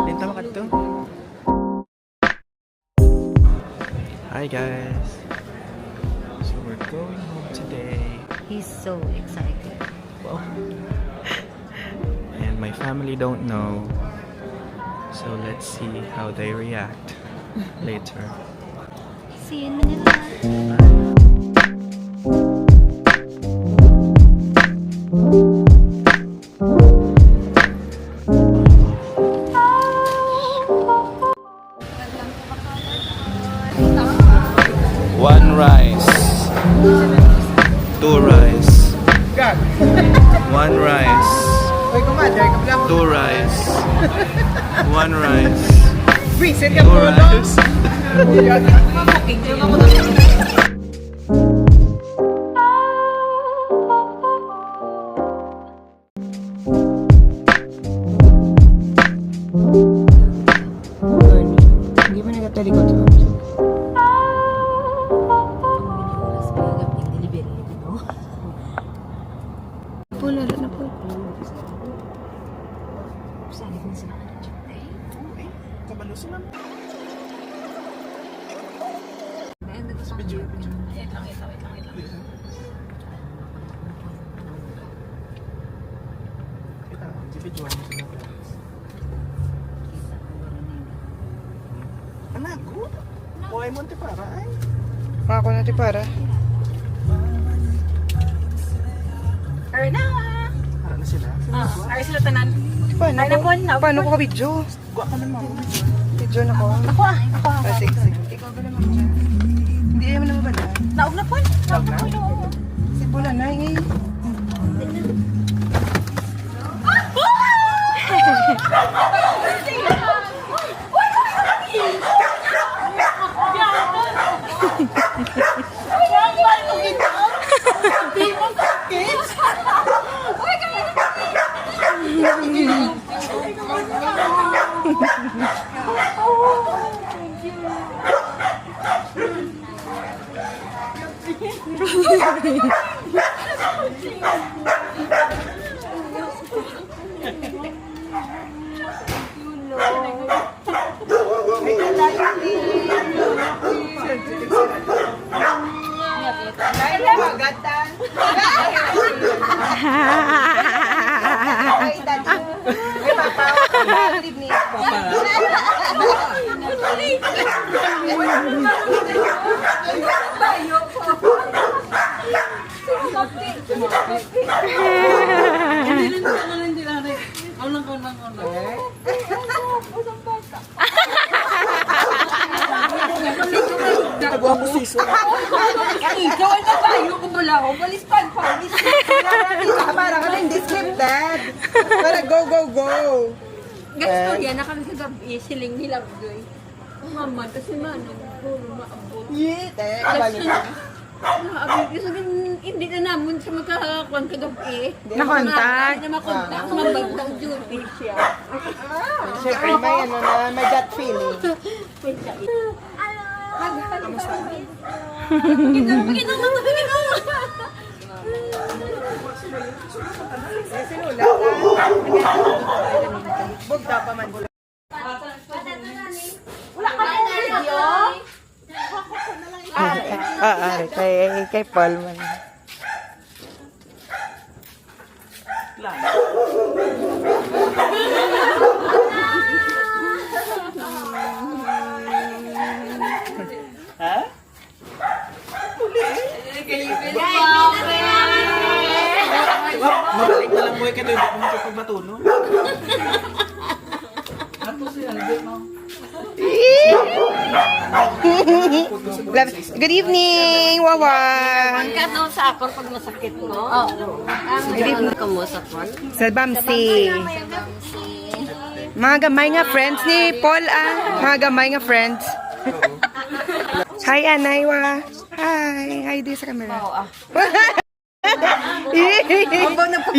Lintama ka dito. Hi guys. So we're going home today. He's so excited. Well, and my family don't know. So let's see how they react later. See you in Manila. One rice. Two rice. One rice. Two rice. One rice. Two rice. Hindi mo nagatalikot ko. Po, lalo na po. Anak ko? Buhay Monte para ay. Mga ko natin para. Para na sila. Ay, sila tanan. Paano ko ka-video? Gwa ka naman. Video na ko. Ako. Sige, sige. Ikaw ba naman dyan? Hindi ayaw mo naman ba na? Naog na po. Tawag na? Si Pula na eh. Gawin na tayo kung wala ako. Balispan pa. Para ka na hindi scripted. Para go, go, go. Ganito yan. Nakakagabi. Siling nila. Mama, kasi manong. Puro maabot. Yee, kabalo na. Nakakabig. Kasi hindi na naman siya magkakakuan kagabi. Nakontak? Hindi na makontak. Mabagdang duty siya. Siyempre, may ano na, may gut feeling. Kamusta? Pagkita mo. Sinula Bugta pa man. Wala ka na video? Kay Paul man. Ha? Mabalik na lang mo ka doon. Kung magpapatuno. Good evening, Wawa. Angkat daw sa akor pag masakit mo. Oo. Good evening ka mo sa kwan. Sa Bamsi. Mga gamay nga friends ni Paul Mga gamay nga friends. Hi, Anaywa. Hi. Hi, di sa camera. Oo. Aba na pa.